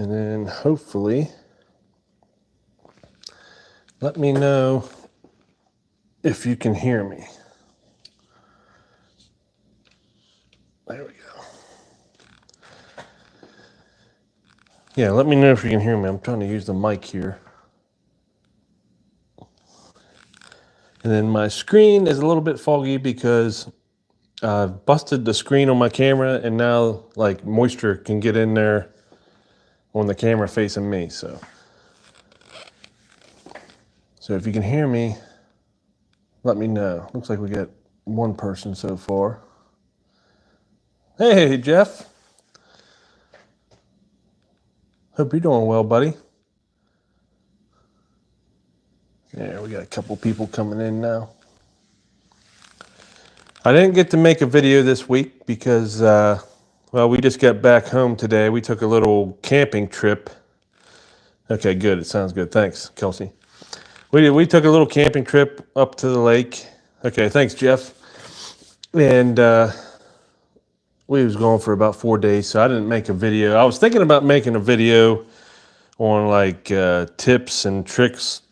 And then hopefully, let me know if you can hear me. There we go. Yeah, let me know if you can hear me. I'm trying to use the mic here. And then my screen is a little bit foggy because I've busted the screen on my camera, and now like moisture can get in there on the camera facing me. So if you can hear me, let me know. Looks like we got one person so far. Hey, Jeff. Hope you're doing well, buddy. Yeah, we got a couple people coming in now. I didn't get to make a video this week because, well, we just got back home today. We took a little camping trip. Okay, good. It sounds good. Thanks, Kelsey. We took a little camping trip up to the lake. Okay, thanks, Jeff. And we was gone for about 4 days, so I didn't make a video. I was thinking about making a video on like tips and tricks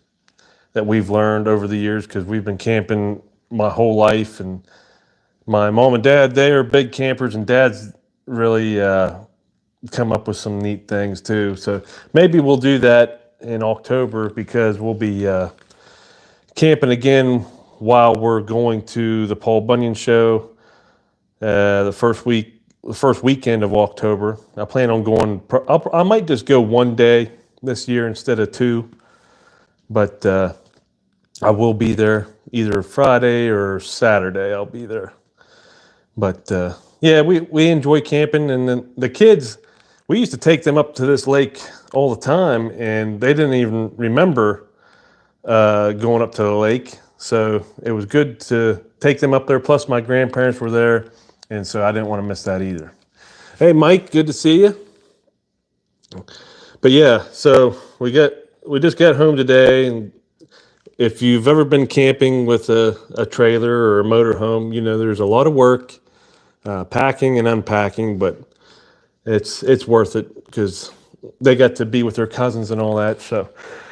that we've learned over the years because we've been camping my whole life, and my mom and dad, they are big campers, and dad's really come up with some neat things too. So maybe we'll do that in October because we'll be camping again while we're going to the Paul Bunyan show the first weekend of October. I plan on going. I might just go one day this year instead of two, but I will be there either Friday or Saturday. I'll be there. But yeah, we enjoy camping, and then the kids, we used to take them up to this lake all the time, and they didn't even remember going up to the lake. So it was good to take them up there. Plus, my grandparents were there, and so I didn't want to miss that either. Hey, Mike, good to see you. But yeah, so we just got home today, and if you've ever been camping with a trailer or a motorhome, you know there's a lot of work, packing and unpacking, but it's worth it because they got to be with their cousins and all that. So,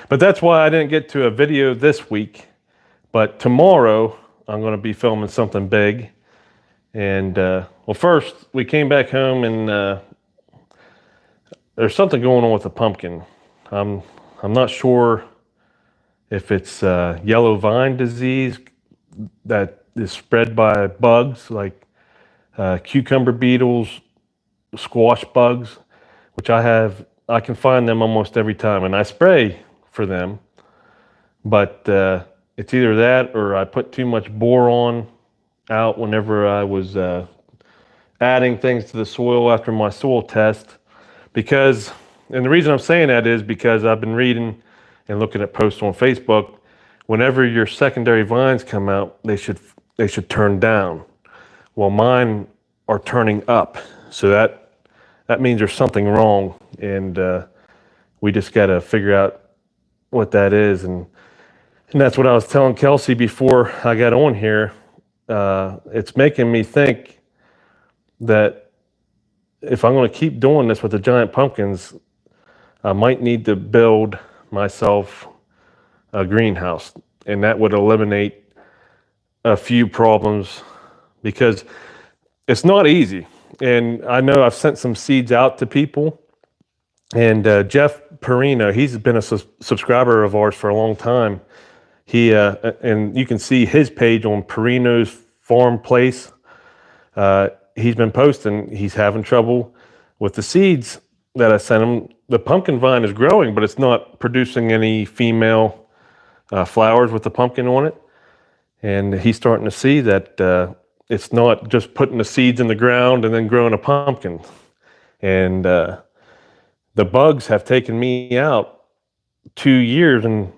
but that's why I didn't get to a video this week. But tomorrow I'm going to be filming something big. And well, first we came back home, and there's something going on with the pumpkin. I'm not sure if it's yellow vine disease that is spread by bugs like cucumber beetles, squash bugs, which I can find them almost every time, and I spray for them. But it's either that or I put too much boron out whenever I was adding things to the soil after my soil test. And the reason I'm saying that is because I've been reading and looking at posts on Facebook. Whenever your secondary vines come out, they should turn down. Well, mine are turning up, so that means there's something wrong, and we just got to figure out what that is. And that's what I was telling Kelsey before I got on here. It's making me think that if I'm going to keep doing this with the giant pumpkins, I might need to build myself a greenhouse, and that would eliminate a few problems because it's not easy. And I know I've sent some seeds out to people, and Jeff Perino, he's been a subscriber of ours for a long time. He and you can see his page on Perino's Farm Place. He's been posting. He's having trouble with the seeds that I sent him. The pumpkin vine is growing, but it's not producing any female flowers with the pumpkin on it. And he's starting to see that it's not just putting the seeds in the ground and then growing a pumpkin. And the bugs have taken me out 2 years, and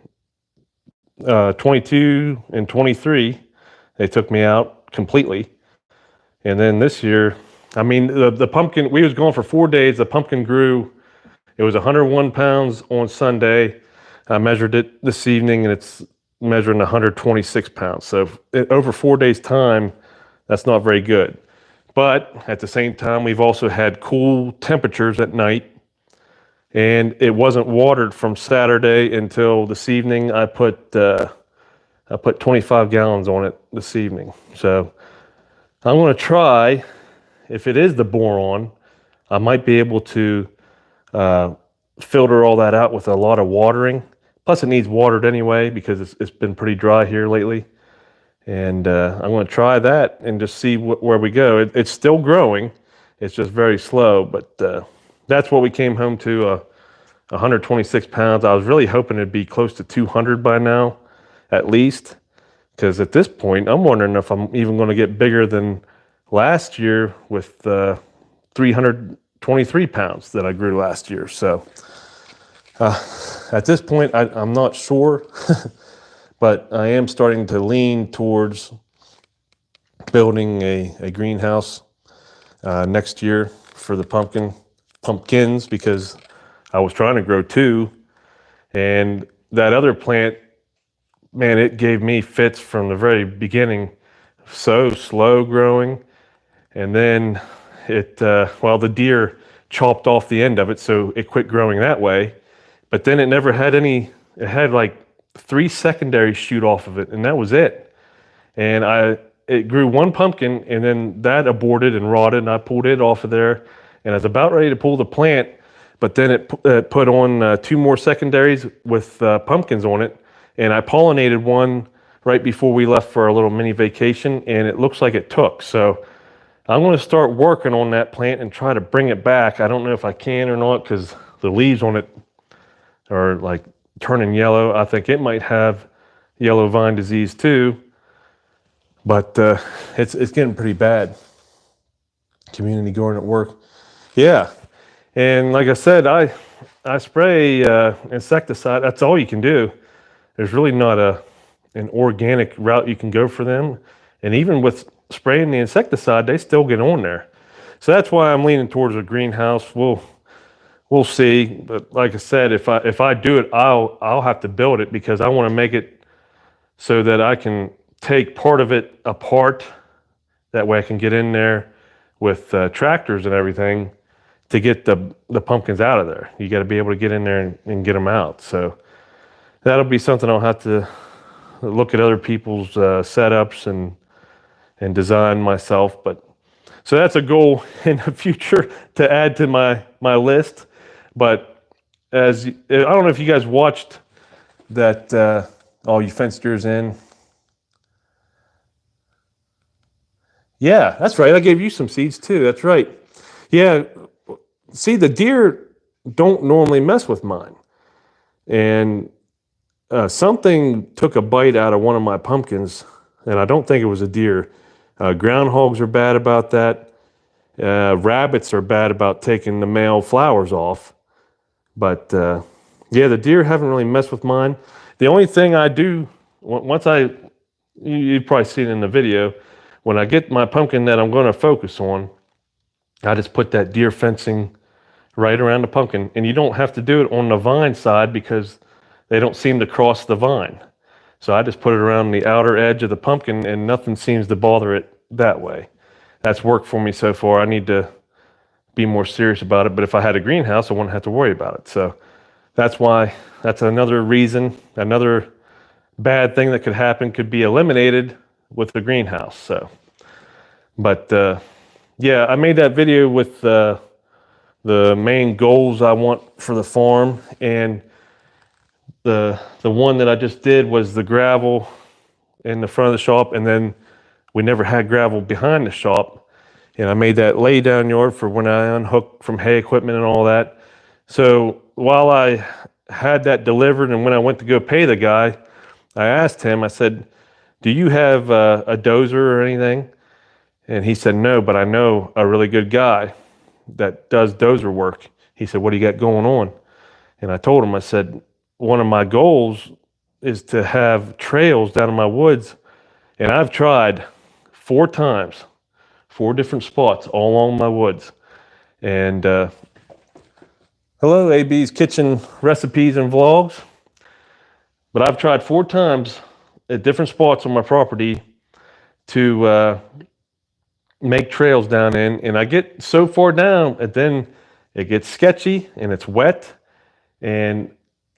22 and 23, they took me out completely. And then this year, I mean, the pumpkin, we was gone for 4 days. The pumpkin grew. It was 101 pounds on Sunday. I measured it this evening, and it's measuring 126 pounds. So over 4 days' time, that's not very good. But at the same time, we've also had cool temperatures at night. and it wasn't watered from Saturday until this evening. I put 25 gallons on it this evening. So I'm going to try, if it is the boron, I might be able to filter all that out with a lot of watering. Plus, it needs watered anyway because it's been pretty dry here lately. And I'm going to try that and just see where we go. It's still growing. It's just very slow, but that's what we came home to, 126 pounds. I was really hoping it'd be close to 200 by now, at least, because at this point, I'm wondering if I'm even going to get bigger than last year with 323 pounds that I grew last year. So at this point, I'm not sure, but I am starting to lean towards building a greenhouse next year for the pumpkins, because I was trying to grow 2, and that other plant, man, it gave me fits from the very beginning. So slow growing, and then the deer chopped off the end of it, so it quit growing that way. But then it never had any. It had like 3 secondaries shoot off of it, and that was it. And it grew 1 pumpkin, and then that aborted and rotted, and I pulled it off of there, and I was about ready to pull the plant, but then it put on 2 more secondaries with pumpkins on it, and I pollinated one right before we left for our little mini vacation, and it looks like it took. So I'm going to start working on that plant and try to bring it back. I don't know if I can or not, because the leaves on it are like turning yellow. I think it might have yellow vine disease too, but it's getting pretty bad. Community garden at work. Yeah. And like I said, I spray insecticide. That's all you can do. There's really not an organic route you can go for them. And even with spraying the insecticide, they still get on there. So that's why I'm leaning towards a greenhouse. We'll see. But like I said, if I do it, I'll have to build it, because I want to make it so that I can take part of it apart. That way I can get in there with tractors and everything to get the pumpkins out of there. You got to be able to get in there and get them out. So that'll be something I'll have to look at other people's setups and design myself. But so that's a goal in the future to add to my list. But I don't know if you guys watched that, all you fenced yours in. Yeah, that's right. I gave you some seeds too. That's right. Yeah. See, the deer don't normally mess with mine. And something took a bite out of one of my pumpkins, and I don't think it was a deer. Groundhogs are bad about that. Rabbits are bad about taking the male flowers off. But yeah, the deer haven't really messed with mine. The only thing I do, you've probably seen it in the video, when I get my pumpkin that I'm going to focus on, I just put that deer fencing right around the pumpkin. And you don't have to do it on the vine side, because they don't seem to cross the vine. So I just put it around the outer edge of the pumpkin, and nothing seems to bother it that way. That's worked for me so far. I need to be more serious about it. But if I had a greenhouse, I wouldn't have to worry about it. So that's another reason, another bad thing that could happen could be eliminated with the greenhouse. So, but yeah, I made that video with the main goals I want for the farm, and the one that I just did was the gravel in the front of the shop, and then we never had gravel behind the shop, and I made that lay down yard for when I unhook from hay equipment and all that. So while I had that delivered, and when I went to go pay the guy, I asked him, I said, "Do you have a dozer or anything?" And he said, "No, but I know a really good guy that does dozer work." He said, "What do you got going on?" And I told him, I said, "One of my goals is to have trails down in my woods, and I've tried 4 times, 4 different spots all along my woods." And hello, AB's Kitchen Recipes and Vlogs. But I've tried 4 times at different spots on my property to make trails down in, and I get so far down, and then it gets sketchy and it's wet, and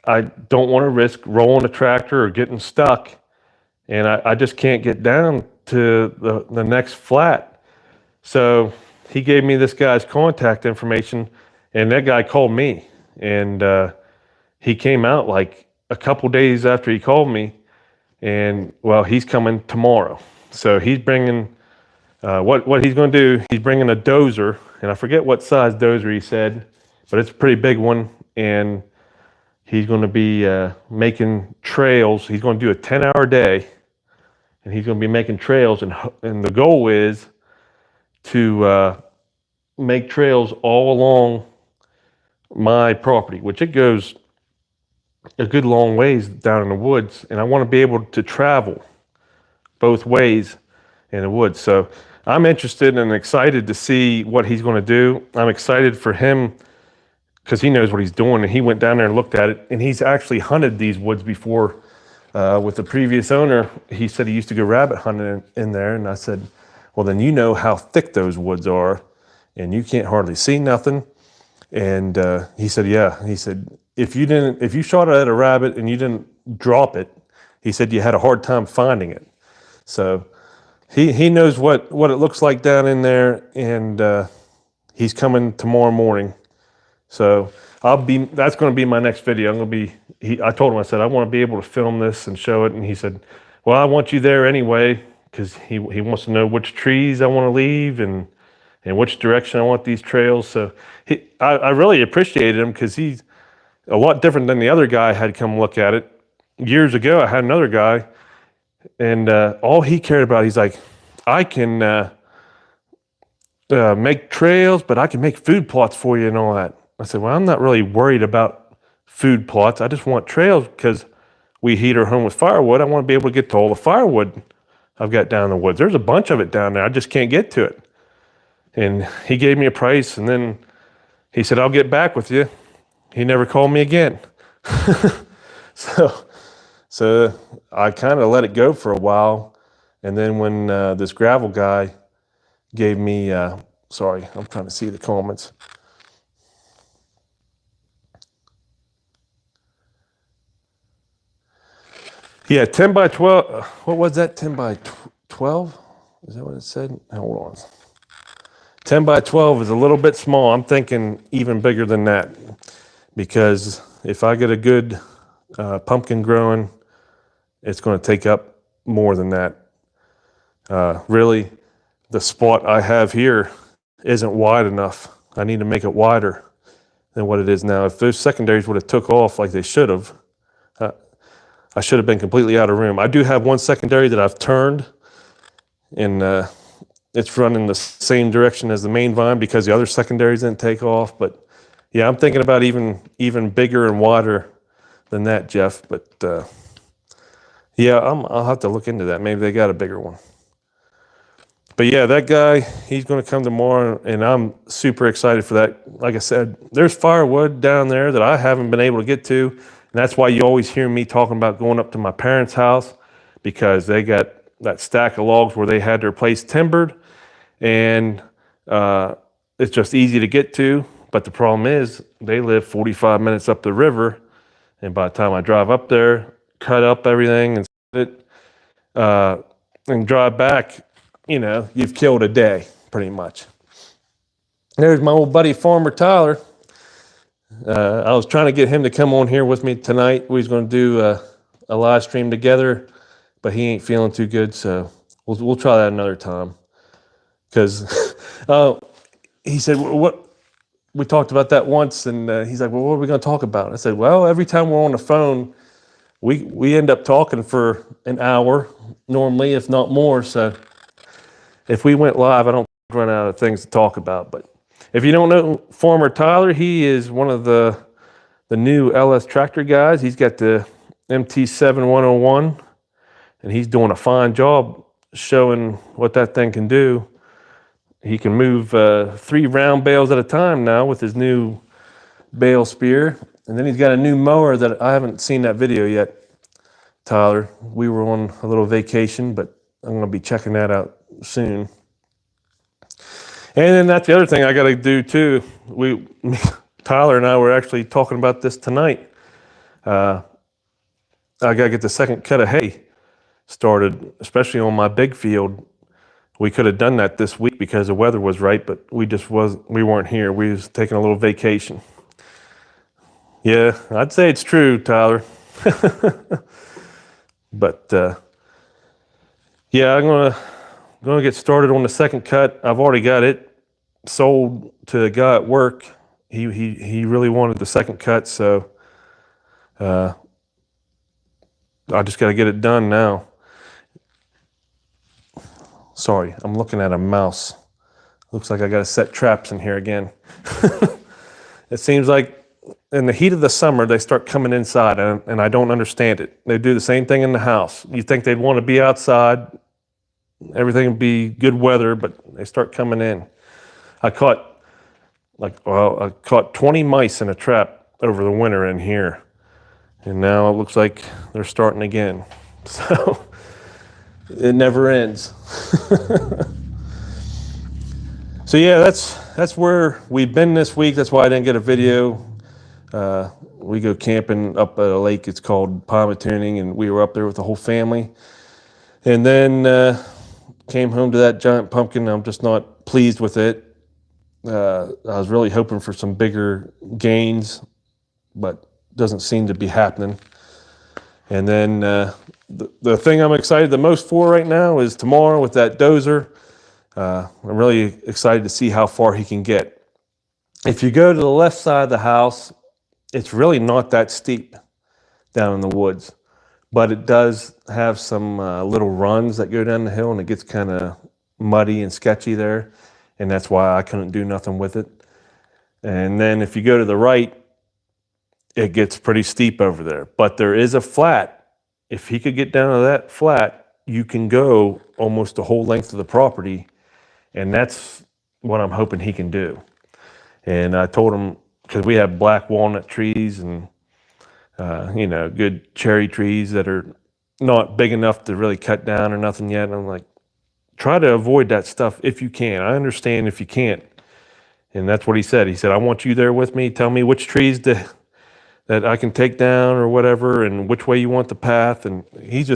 I don't want to risk rolling a tractor or getting stuck, and I just can't get down to the next flat. So he gave me this guy's contact information, and that guy called me, and he came out like a couple days after he called me, and well, he's coming tomorrow. So he's bringing what he's going to do. He's bringing a dozer, and I forget what size dozer he said, but it's a pretty big one, and he's going to be making trails. He's going to do a 10-hour day, and he's going to be making trails, and the goal is to make trails all along my property, which it goes a good long ways down in the woods, and I want to be able to travel both ways in the woods. So I'm interested and excited to see what he's going to do. I'm excited for him because he knows what he's doing, and he went down there and looked at it, and he's actually hunted these woods before with the previous owner. He said he used to go rabbit hunting in there, and I said, well, then you know how thick those woods are, and you can't hardly see nothing. And he said, yeah. He said, if you shot at a rabbit and you didn't drop it, he said you had a hard time finding it. So he knows what it looks like down in there, and he's coming tomorrow morning. So that's going to be my next video. I told him, I said, I want to be able to film this and show it. And he said, well, I want you there anyway, because he wants to know which trees I want to leave and which direction I want these trails. So I really appreciated him, because he's a lot different than the other guy had come look at it. Years ago, I had another guy, and all he cared about, he's like, I can make trails, but I can make food plots for you and all that. I said, well, I'm not really worried about food plots. I just want trails because we heat our home with firewood. I want to be able to get to all the firewood I've got down in the woods. There's a bunch of it down there. I just can't get to it. And he gave me a price, and then he said, I'll get back with you. He never called me again. So I kind of let it go for a while. And then when this gravel guy gave me, sorry, I'm trying to see the comments. Yeah, 10 by 12. What was that? 10 by 12? Is that what it said? Hold on. 10 by 12 is a little bit small. I'm thinking even bigger than that, because if I get a good pumpkin growing, it's going to take up more than that. Really, the spot I have here isn't wide enough. I need to make it wider than what it is now. If those secondaries would have took off like they should have, I should have been completely out of room. I do have one secondary that I've turned, and it's running the same direction as the main vine because the other secondaries didn't take off. But yeah, I'm thinking about even bigger and wider than that, Jeff. But yeah, I'll have to look into that. Maybe they got a bigger one. But yeah, that guy, he's going to come tomorrow, and I'm super excited for that. Like I said, there's firewood down there that I haven't been able to get to, and that's why you always hear me talking about going up to my parents' house, because they got that stack of logs where they had their place timbered, and it's just easy to get to. But the problem is they live 45 minutes up the river, and by the time I drive up there, cut up everything and set it, and drive back, you've killed a day pretty much. There's my old buddy Farmer Tyler. I was trying to get him to come on here with me tonight. We was going to do a live stream together, but he ain't feeling too good, so we'll try that another time. Because he said, what we talked about that once, and he's like, well, what are we going to talk about? I said, well, every time we're on the phone, we end up talking for an hour normally, if not more. So if we went live, I don't run out of things to talk about. But if you don't know Farmer Tyler, he is one of the new LS tractor guys. He's got the MT7101, and he's doing a fine job showing what that thing can do. He can move 3 round bales at a time now with his new bale spear. And then he's got a new mower that I haven't seen that video yet, Tyler. We were on a little vacation, but I'm going to be checking that out soon. And then that's the other thing I got to do too. Tyler and I were actually talking about this tonight. I got to get the second cut of hay started, especially on my big field. We could have done that this week because the weather was right, but we weren't here. We was taking a little vacation. Yeah, I'd say it's true, Tyler. But yeah, I'm gonna get started on the second cut. I've already got it sold to the guy at work. He really wanted the second cut, so I just got to get it done now. Sorry, I'm looking at a mouse. Looks like I got to set traps in here again. It seems like in the heat of the summer, they start coming inside, and I don't understand it. They do the same thing in the house. You think they'd want to be outside, everything would be good weather, but they start coming in. I caught 20 mice in a trap over the winter in here, and now it looks like they're starting again. So it never ends. So yeah, that's where we've been this week. That's why I didn't get a video. We go camping up at a lake. It's called Pomatuning, and we were up there with the whole family. And then came home to that giant pumpkin. I'm just not pleased with it. I was really hoping for some bigger gains, but doesn't seem to be happening. And then the thing I'm excited the most for right now is tomorrow with that dozer. I'm really excited to see how far he can get. If you go to the left side of the house, it's really not that steep down in the woods, but it does have some little runs that go down the hill, and it gets kind of muddy and sketchy there, and that's why I couldn't do nothing with it. And then if you go to the right, it gets pretty steep over there, but there is a flat. If he could get down to that flat, you can go almost the whole length of the property, and that's what I'm hoping he can do. And I told him, because we have black walnut trees and good cherry trees that are not big enough to really cut down or nothing yet. And I'm like, try to avoid that stuff if you can. I understand if you can't. And that's what he said. He said, I want you there with me. Tell me which trees that I can take down or whatever, and which way you want the path. And he's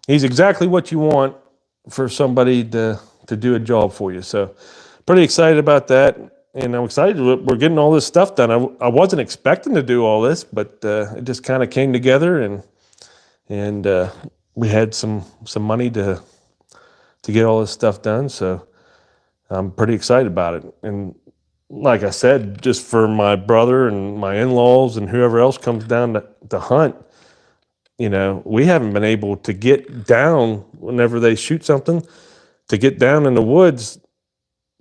exactly what you want for somebody to do a job for you. So pretty excited about that. And I'm excited we're getting all this stuff done. I wasn't expecting to do all this, but it just kind of came together, and we had some money to get all this stuff done. So I'm pretty excited about it. And like I said, just for my brother and my in-laws and whoever else comes down to hunt, we haven't been able to get down whenever they shoot something, to get down in the woods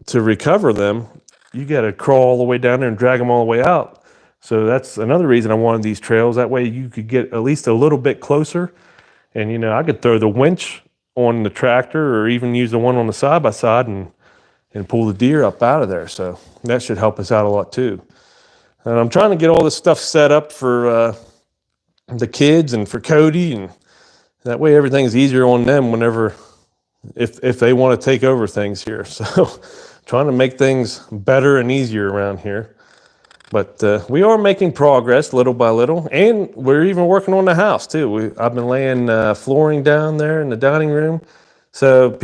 to recover them. You got to crawl all the way down there and drag them all the way out. So that's another reason I wanted these trails. That way you could get at least a little bit closer. And, I could throw the winch on the tractor or even use the one on the side-by-side and pull the deer up out of there. So that should help us out a lot too. And I'm trying to get all this stuff set up for the kids and for Cody. And that way everything's easier on them whenever, if they want to take over things here. So trying to make things better and easier around here. But we are making progress little by little, and we're even working on the house too. I've been laying flooring down there in the dining room. So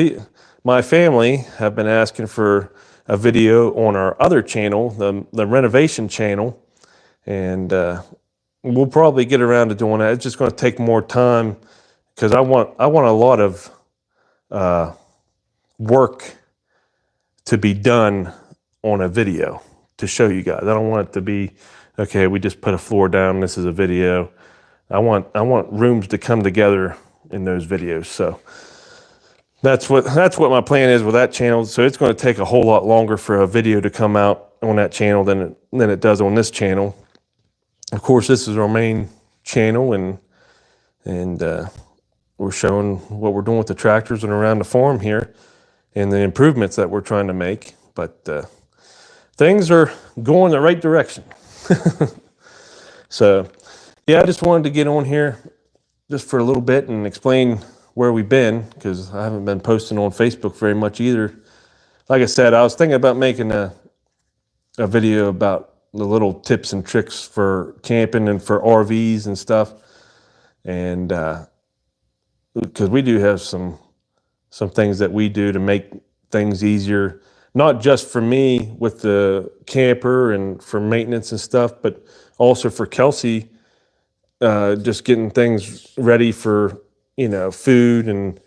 my family have been asking for a video on our other channel, the renovation channel, and we'll probably get around to doing that. It's just going to take more time because I want a lot of work to be done on a video to show you guys. I don't want it to be, okay, we just put a floor down, this is a video. I want rooms to come together in those videos. So that's what my plan is with that channel. So it's going to take a whole lot longer for a video to come out on that channel than it does on this channel. Of course, this is our main channel, and we're showing what we're doing with the tractors and around the farm here, and the improvements that we're trying to make. But things are going the right direction. So, yeah, I just wanted to get on here just for a little bit and explain where we've been, because I haven't been posting on Facebook very much either. Like I said, I was thinking about making a video about the little tips and tricks for camping and for RVs and stuff. And because we do have some things that we do to make things easier, not just for me with the camper and for maintenance and stuff, but also for Kelsey, just getting things ready for, food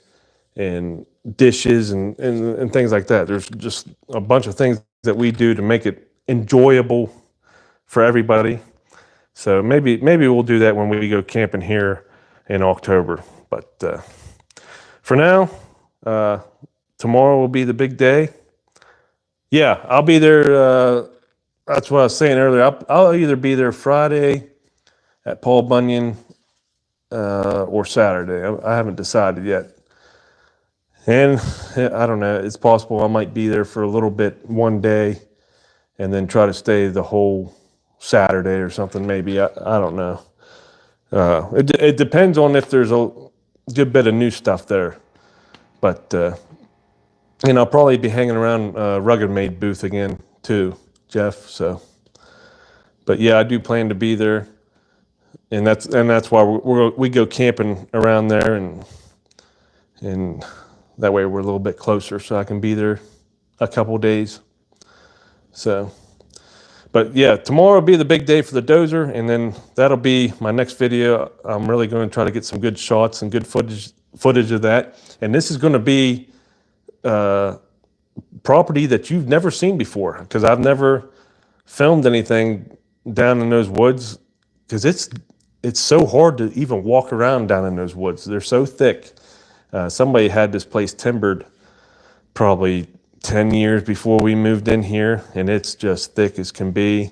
and dishes and things like that. There's just a bunch of things that we do to make it enjoyable for everybody. So maybe we'll do that when we go camping here in October. But for now, tomorrow will be the big day. Yeah, I'll be there. That's what I was saying earlier. I'll either be there Friday at Paul Bunyan or Saturday. I haven't decided yet. And I don't know. It's possible I might be there for a little bit one day and then try to stay the whole Saturday or something. Maybe I don't know. It depends on if there's a good bit of new stuff there. But I'll probably be hanging around Rugged Made booth again too, Jeff. So, but yeah, I do plan to be there, and that's why we go camping around there, and that way we're a little bit closer, so I can be there a couple days. So, but yeah, tomorrow will be the big day for the dozer, and then that'll be my next video. I'm really going to try to get some good shots and good footage of that, and this is going to be property that you've never seen before, because I've never filmed anything down in those woods, because it's so hard to even walk around down in those woods. They're so thick. Somebody had this place timbered probably 10 years before we moved in here, and it's just thick as can be.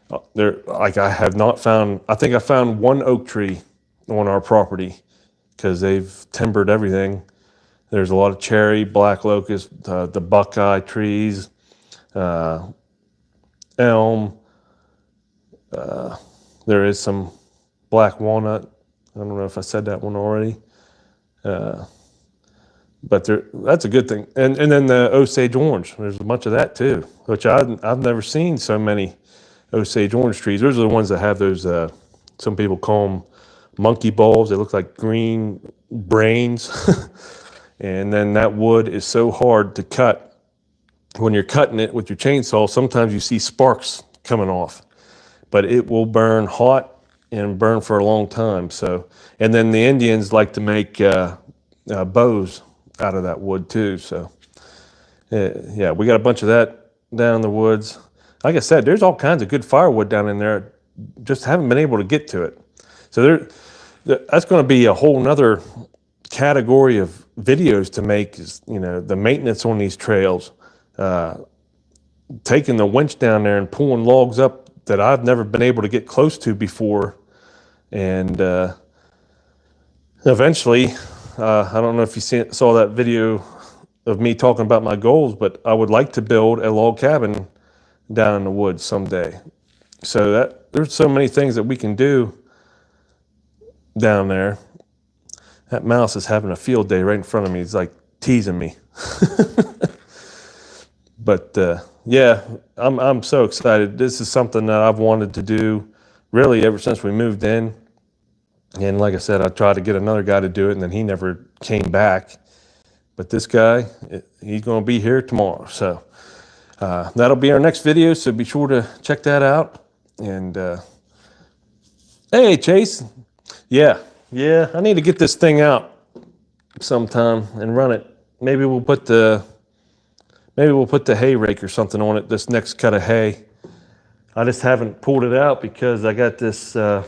I think I found one oak tree on our property, because they've timbered everything. There's a lot of cherry, black locust, the buckeye trees, elm. There is some black walnut. I don't know if I said that one already. But that's a good thing. And then the Osage orange. There's a bunch of that too, which I've never seen so many Osage orange trees. Those are the ones that have those, some people call them monkey balls. They look like green brains. And then that wood is so hard to cut. When you're cutting it with your chainsaw, sometimes you see sparks coming off, but it will burn hot and burn for a long time. So, and then the Indians like to make bows out of that wood too. So, yeah, we got a bunch of that down in the woods. Like I said, there's all kinds of good firewood down in there. Just haven't been able to get to it. So that's going to be a whole nother category of videos to make, is the maintenance on these trails, taking the winch down there and pulling logs up that I've never been able to get close to before, and eventually I don't know if you saw that video of me talking about my goals, but I would like to build a log cabin down in the woods someday. So there's so many things that we can do down there. That mouse is having a field day right in front of me. He's like teasing me. But yeah, I'm so excited. This is something that I've wanted to do really ever since we moved in. And like I said, I tried to get another guy to do it, and then he never came back. But this guy, he's going to be here tomorrow. So that'll be our next video. So be sure to check that out. And hey, Chase. Yeah, I need to get this thing out sometime and run it. Maybe we'll put the hay rake or something on it, this next cut of hay. I just haven't pulled it out because I got this, I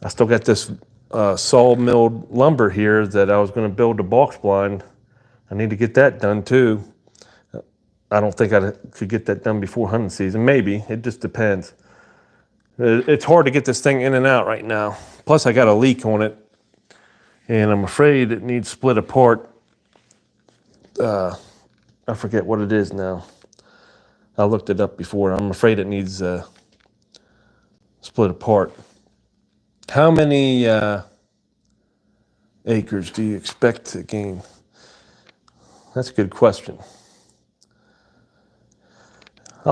still got this saw-milled lumber here that I was going to build a box blind. I need to get that done too. I don't think I could get that done before hunting season. Maybe, it just depends. It's hard to get this thing in and out right now. Plus I got a leak on it, and I'm afraid it needs split apart. I forget what it is now. I looked it up before. I'm afraid it needs split apart. How many acres do you expect to gain? That's a good question. I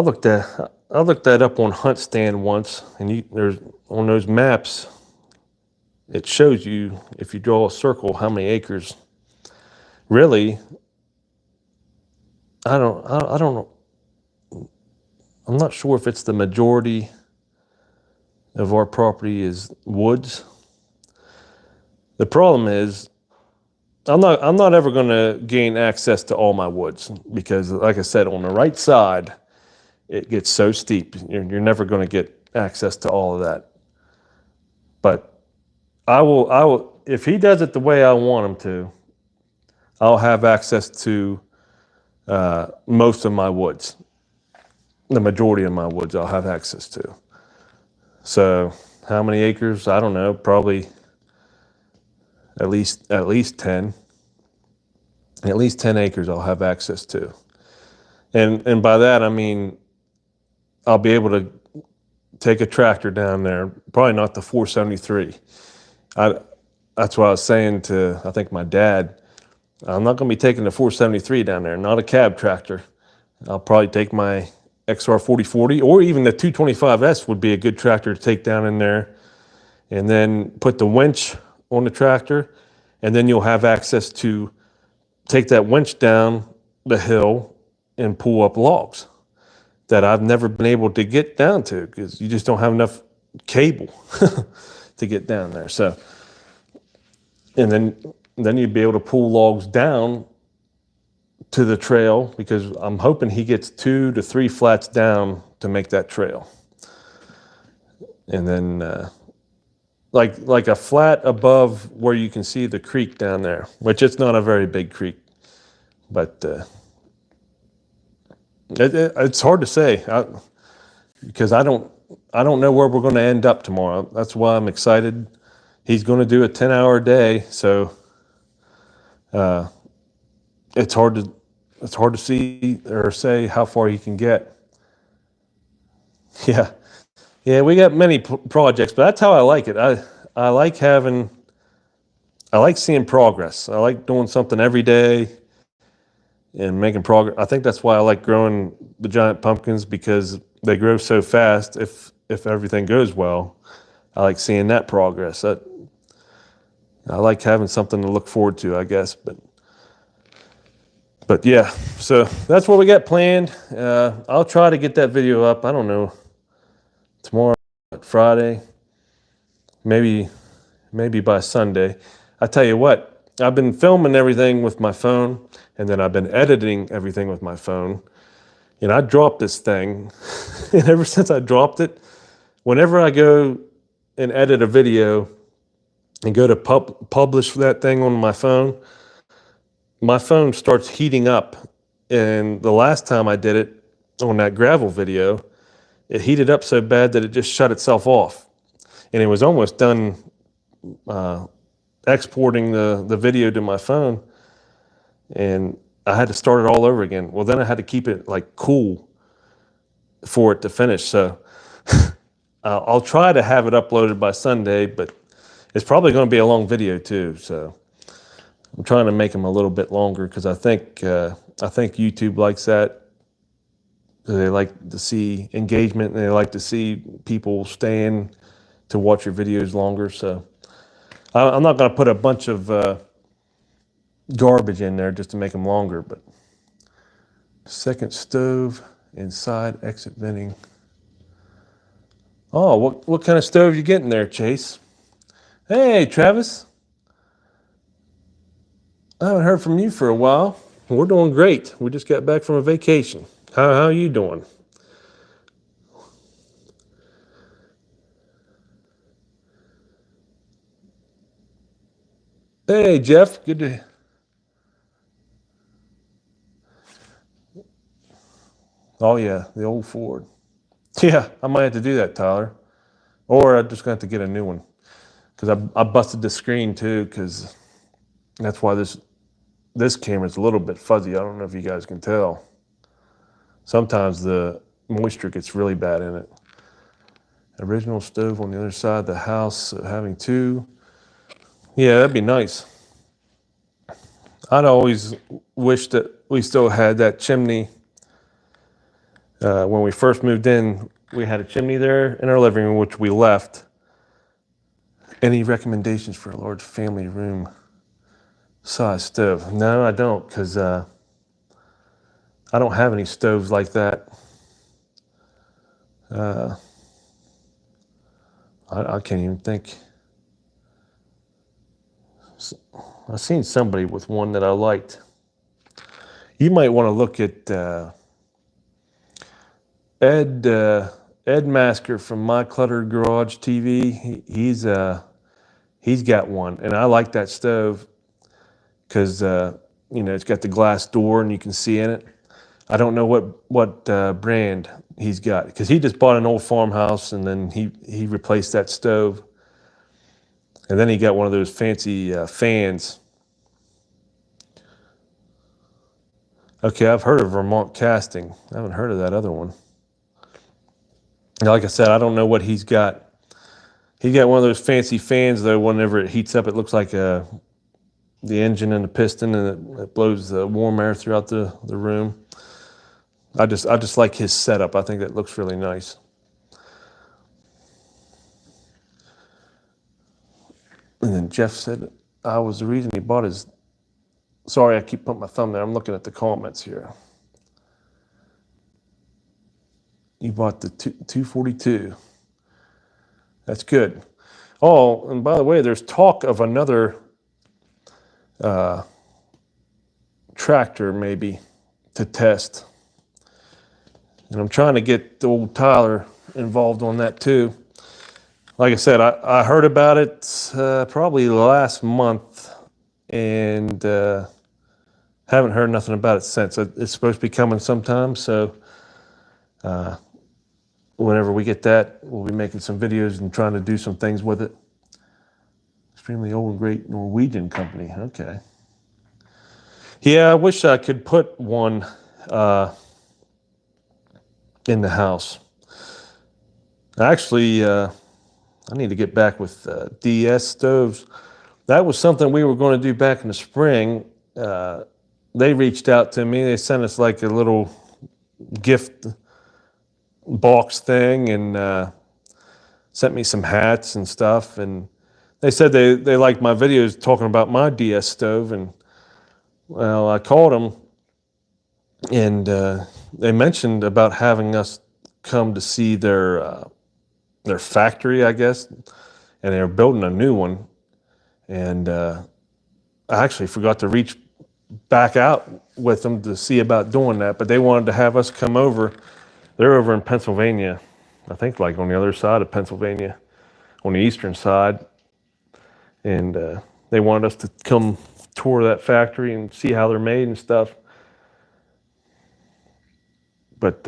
I looked that up on Hunt Stand once, and there's on those maps, it shows you if you draw a circle how many acres. Really, I don't know. I'm not sure if it's the majority of our property is woods. The problem is I'm not ever going to gain access to all my woods because, like I said, on the right side, it gets so steep. You're never going to get access to all of that. But I will. If he does it the way I want him to, I'll have access to most of my woods. The majority of my woods I'll have access to. So how many acres? I don't know. Probably at least 10. At least 10 acres I'll have access to. And by that I mean I'll be able to take a tractor down there. Probably not the 473. That's what I was saying to I think my dad. I'm not going to be taking the 473 down there. Not a cab tractor. I'll probably take my XR 4040 or even the 225S would be a good tractor to take down in there, and then put the winch on the tractor, and then you'll have access to take that winch down the hill and pull up logs that I've never been able to get down to because you just don't have enough cable to get down there. So, and then you'd be able to pull logs down to the trail because I'm hoping he gets 2 to 3 flats down to make that trail. And then like a flat above where you can see the creek down there, which it's not a very big creek, but it's hard to say because I don't know where we're going to end up tomorrow. That's why I'm excited. He's going to do a 10-hour day, so it's hard to see or say how far he can get. Yeah, we got many projects, but that's how I like it. I like seeing progress. I like doing something every day and making progress. I think that's why I like growing the giant pumpkins because they grow so fast. If everything goes well, I like seeing that progress. I like having something to look forward to, I guess. But yeah, so that's what we got planned. I'll try to get that video up. I don't know, tomorrow, Friday, maybe by Sunday. I tell you what, I've been filming everything with my phone, and then I've been editing everything with my phone. And I dropped this thing, and ever since I dropped it, whenever I go and edit a video and go to publish that thing on my phone starts heating up. And the last time I did it on that gravel video, it heated up so bad that it just shut itself off. And it was almost done exporting the video to my phone, and I had to start it all over again. Well, then I had to keep it like cool for it to finish. So I'll try to have it uploaded by Sunday, but it's probably going to be a long video too. So I'm trying to make them a little bit longer because I think YouTube likes that. They like to see engagement, and they like to see people staying to watch your videos longer. So I'm not going to put a bunch of garbage in there just to make them longer. But second stove and side exit venting. Oh, what kind of stove you getting there, Chase? Hey, Travis. I haven't heard from you for a while. We're doing great. We just got back from a vacation. How are you doing? Hey, Jeff. Good to. Oh yeah, the old Ford. Yeah, I might have to do that, Tyler. Or I'm just going to have to get a new one because I busted the screen too. Because that's why this camera's a little bit fuzzy. I don't know if you guys can tell. Sometimes the moisture gets really bad in it. Original stove on the other side of the house, having 2. Yeah, that'd be nice. I'd always wish that we still had that chimney When we first moved in, we had a chimney there in our living room, which we left. Any recommendations for a large family room size stove? No, I don't, because I don't have any stoves like that. I can't even think. I've seen somebody with one that I liked. You might want to look at Ed Masker from My Cluttered Garage TV. He's got one, and I like that stove because it's got the glass door and you can see in it. I don't know what brand he's got, because he just bought an old farmhouse and then he replaced that stove, and then he got one of those fancy fans. Okay, I've heard of Vermont Casting. I haven't heard of that other one. Like I said, I don't know what he's got. He got one of those fancy fans though. Whenever it heats up, it looks like the engine and the piston, and it blows the warm air throughout the room. I just like his setup. I think that looks really nice. And then Jeff said I was the reason he bought his. Sorry, I keep putting my thumb there. I'm looking at the comments here. You bought the 242. That's good. Oh, and by the way, there's talk of another tractor maybe to test. And I'm trying to get the old Tyler involved on that too. Like I said, I heard about it probably last month, and haven't heard nothing about it since. It's supposed to be coming sometime, so whenever we get that, we'll be making some videos and trying to do some things with it. Extremely old and great Norwegian company. Okay. Yeah, I wish I could put one in the house. Actually, I need to get back with DS stoves. That was something we were going to do back in the spring. They reached out to me. They sent us like a little gift box thing, and sent me some hats and stuff. And they said they liked my videos talking about my DS stove. And well, I called them, and they mentioned about having us come to see their factory, I guess, and they were building a new one. And I actually forgot to reach back out with them to see about doing that, but they wanted to have us come over. They're over in Pennsylvania, I think, like on the other side of Pennsylvania, on the eastern side, and they wanted us to come tour that factory and see how they're made and stuff. But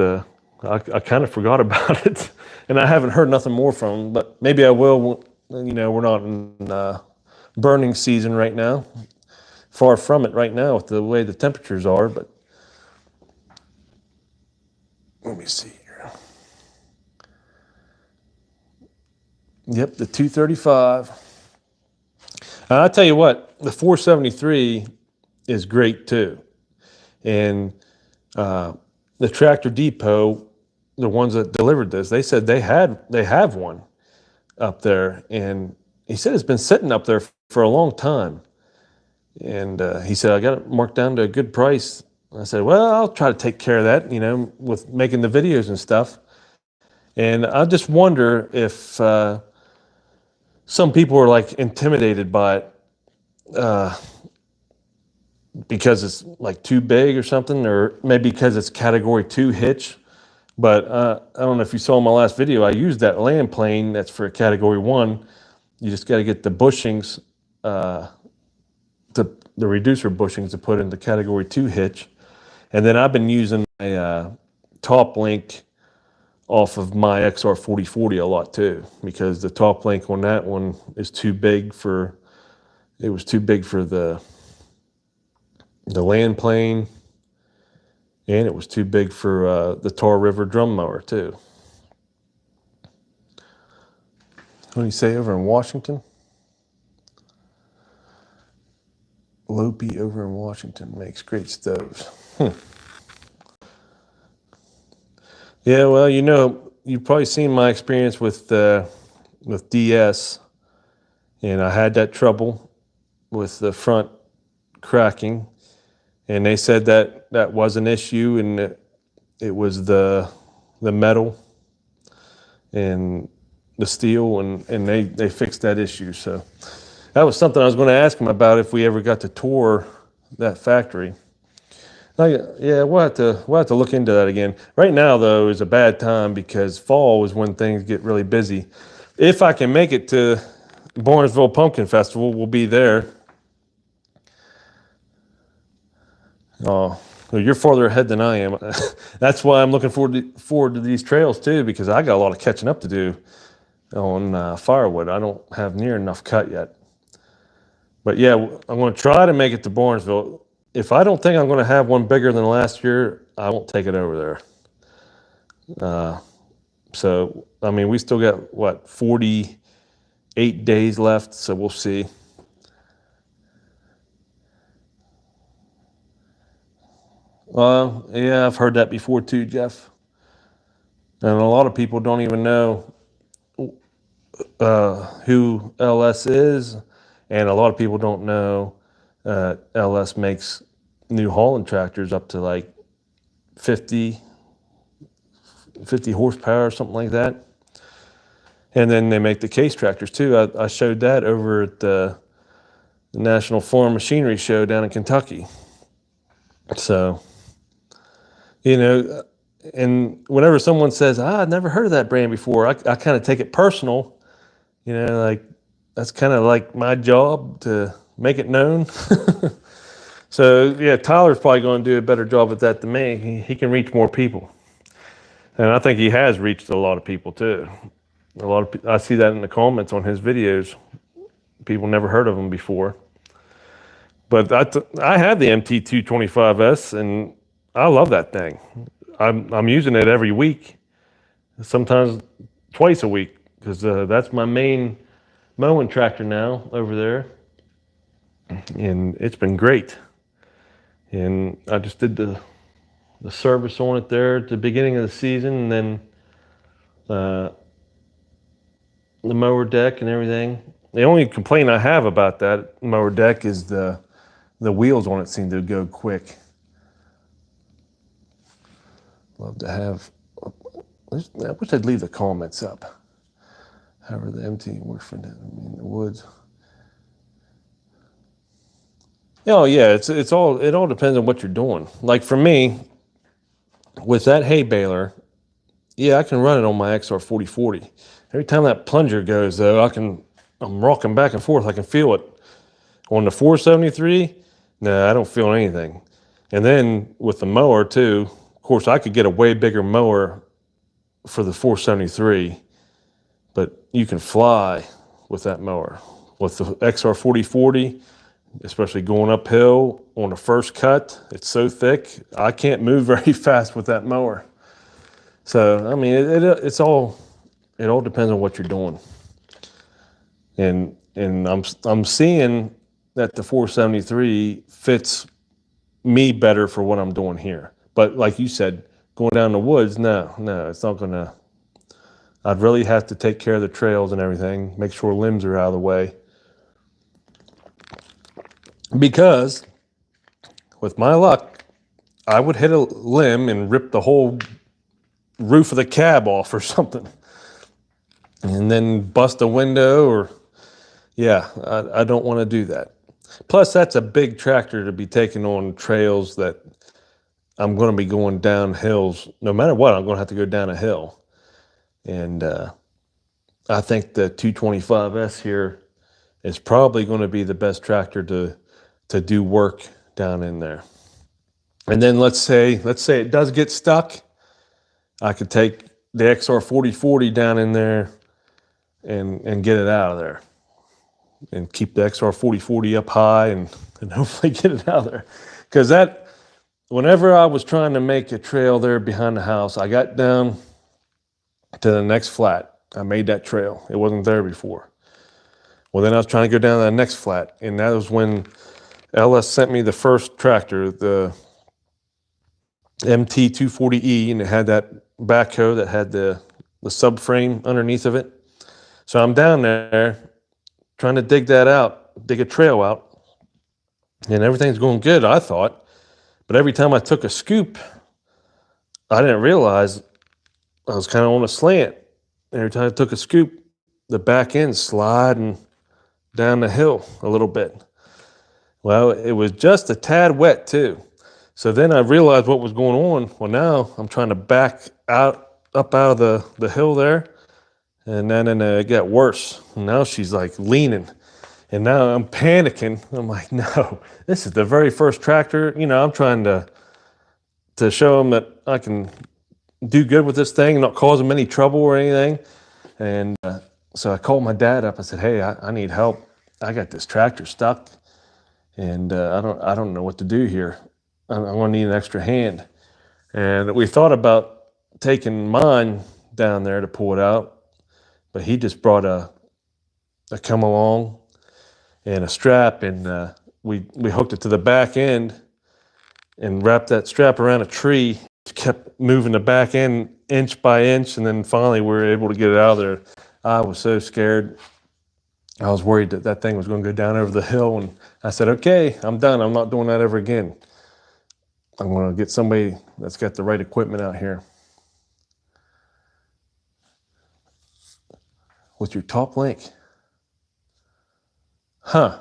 I kind of forgot about it, and I haven't heard nothing more from them. But maybe I will. We're not in burning season right now. Far from it right now with the way the temperatures are. But let me see here. Yep, the 235. I tell you what, the 473 is great too, and the Tractor Depot, the ones that delivered this, they said they have one up there, and he said it's been sitting up there for a long time. And he said, I got it marked down to a good price. I said, well, I'll try to take care of that, with making the videos and stuff. And I just wonder if some people are like intimidated by it because it's like too big or something, or maybe because it's category 2 hitch. But I don't know if you saw my last video, I used that land plane that's for category 1. You just got to get the bushings, the reducer bushings to put in the category 2 hitch. And then I've been using a top link off of my XR4040 a lot too, because the top link on that one is too big for, it was too big for the land plane, and it was too big for the Tar River drum mower too. What do you say over in Washington? Lopi over in Washington makes great stoves. Yeah, well, you've probably seen my experience with DS, and I had that trouble with the front cracking, and they said that that was an issue, and it was the metal and the steel, and they fixed that issue. So that was something I was going to ask them about if we ever got to tour that factory. Yeah, we'll have to look into that again. Right now, though, is a bad time because fall is when things get really busy. If I can make it to Barnesville Pumpkin Festival, we'll be there. Oh, well, you're farther ahead than I am. That's why I'm looking forward to these trails too, because I got a lot of catching up to do on firewood. I don't have near enough cut yet. But yeah, I'm going to try to make it to Barnesville. If I don't think I'm going to have one bigger than last year, I won't take it over there. So, I mean, we still got, what, 48 days left, so we'll see. Yeah, I've heard that before too, Jeff. And a lot of people don't even know who LS is, and a lot of people don't know LS makes New Holland tractors up to like 50 horsepower or something like that. And then they make the case tractors too. I showed that over at the National Farm Machinery Show down in Kentucky. So, and whenever someone says, I've never heard of that brand before, I kind of take it personal. Like that's kind of like my job to make it known. So, yeah, Tyler's probably going to do a better job at that than me. He can reach more people. And I think he has reached a lot of people too. I see that in the comments on his videos. People never heard of him before. But I have the MT225S, and I love that thing. I'm using it every week, sometimes twice a week, because that's my main mowing tractor now over there, and it's been great. And I just did the service on it there at the beginning of the season, and then the mower deck and everything. The only complaint I have about that mower deck is the wheels on it seem to go quick. Love to have. I wish I'd leave the comments up. However, the MT works for them in the woods. Oh yeah, it all depends on what you're doing. Like for me, with that hay baler, yeah, I can run it on my XR4040. Every time that plunger goes though, I'm rocking back and forth. I can feel it. On the 473, no, I don't feel anything. And then with the mower too, of course, I could get a way bigger mower for the 473, but you can fly with that mower. With the XR4040, especially going uphill on the first cut, it's so thick, I can't move very fast with that mower. So, I mean, it all depends on what you're doing. And I'm seeing that the 473 fits me better for what I'm doing here. But like you said, going down the woods, no, it's not gonna. I'd really have to take care of the trails and everything, make sure limbs are out of the way. Because with my luck, I would hit a limb and rip the whole roof of the cab off or something. And then bust a window or, yeah, I don't want to do that. Plus, that's a big tractor to be taking on trails that I'm going to be going down hills. No matter what, I'm going to have to go down a hill. And I think the 225S here is probably going to be the best tractor to do work down in there. And then let's say it does get stuck. I could take the XR4040 down in there and get it out of there. And keep the XR4040 up high and hopefully get it out of there. Because whenever I was trying to make a trail there behind the house, I got down to the next flat. I made that trail. It wasn't there before. Well, then I was trying to go down to the next flat. And that was when LS sent me the first tractor, the MT240E, and it had that backhoe that had the subframe underneath of it. So I'm down there trying to dig a trail out, and everything's going good, I thought. But every time I took a scoop, I didn't realize I was kind of on a slant. Every time I took a scoop, the back end sliding down the hill a little bit. Well, it was just a tad wet too. So then I realized what was going on. Well, now I'm trying to back up out of the hill there. And then it got worse. And now she's like leaning. And now I'm panicking. I'm like, no, this is the very first tractor. I'm trying to show them that I can do good with this thing, not cause them any trouble or anything. And so I called my dad up. I said, hey, I need help. I got this tractor stuck, and I don't know what to do here. I'm going to need an extra hand. And we thought about taking mine down there to pull it out, but he just brought a come along and a strap, and we hooked it to the back end and wrapped that strap around a tree. Kept moving the back end inch by inch, and then finally we were able to get it out of there. I was so scared. I was worried that thing was going to go down over the hill, and I said, okay, I'm done. I'm not doing that ever again. I'm going to get somebody that's got the right equipment out here. With your top link. Huh.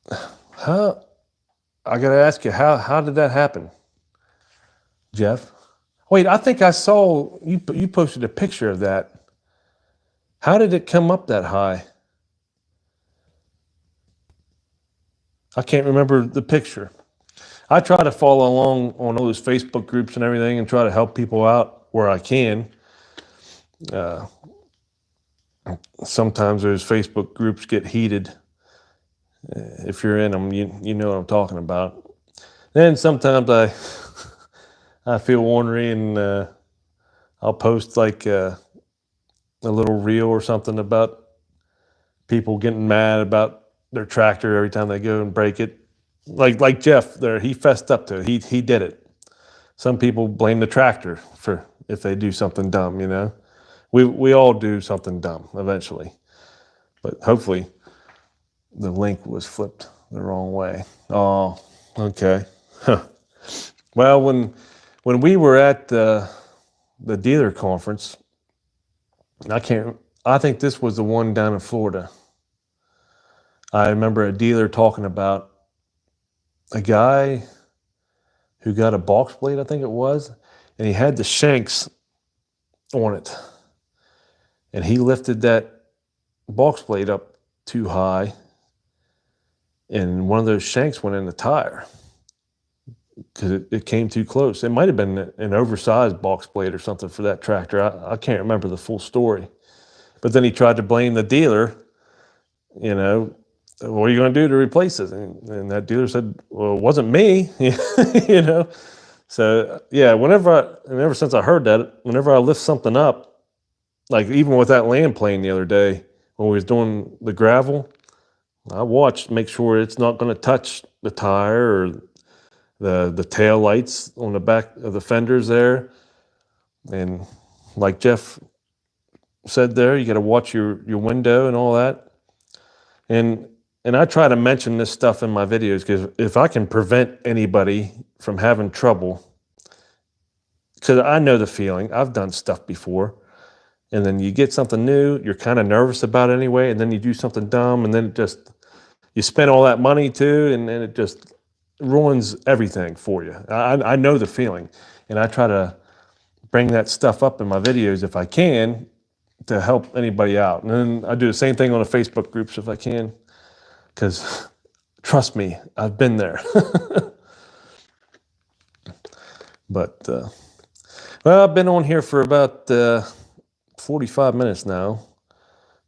I got to ask you, how did that happen, Jeff? Wait, I think I saw you posted a picture of that. How did it come up that high? I can't remember the picture. I try to follow along on all those Facebook groups and everything and try to help people out where I can. Sometimes those Facebook groups get heated. If you're in them, you know what I'm talking about. Then sometimes I feel ornery, and I'll post like a little reel or something about people getting mad about their tractor every time they go and break it. Like Jeff there, he fessed up to it. He did it. Some people blame the tractor for if they do something dumb, We all do something dumb eventually. But hopefully the link was flipped the wrong way. Oh, okay. Huh. Well, when we were at the dealer conference, I think this was the one down in Florida. I remember a dealer talking about a guy who got a box blade, I think it was, and he had the shanks on it. And he lifted that box blade up too high, and one of those shanks went in the tire because it came too close. It might have been an oversized box blade or something for that tractor. I can't remember the full story. But then he tried to blame the dealer, what are you going to do to replace it? And that dealer said, well, it wasn't me, So, yeah, and ever since I heard that, whenever I lift something up, like even with that land plane the other day, when we was doing the gravel, I watched, make sure it's not going to touch the tire or the tail lights on the back of the fenders there. And like Jeff said there, you got to watch your window and all that. And I try to mention this stuff in my videos because if I can prevent anybody from having trouble, because I know the feeling, I've done stuff before, and then you get something new, you're kind of nervous about it anyway, and then you do something dumb, and then you spend all that money too, and then it just ruins everything for you. I know the feeling, and I try to bring that stuff up in my videos if I can to help anybody out. And then I do the same thing on the Facebook groups if I can, because trust me, I've been there. But, well, I've been on here for about 45 minutes now.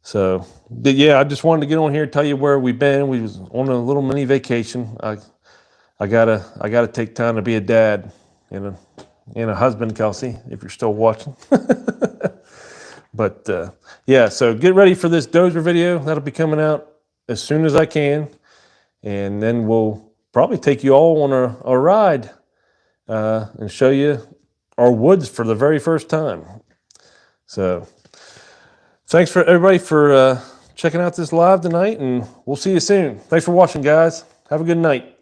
So, yeah, I just wanted to get on here and tell you where we've been. We was on a little mini vacation. I gotta take time to be a dad and a husband, Kelsey, if you're still watching. But yeah, so get ready for this dozer video. That'll be coming out as soon as I can, and then we'll probably take you all on a ride and show you our woods for the very first time. So thanks for everybody for checking out this live tonight, and we'll see you soon. Thanks for watching, guys. Have a good night.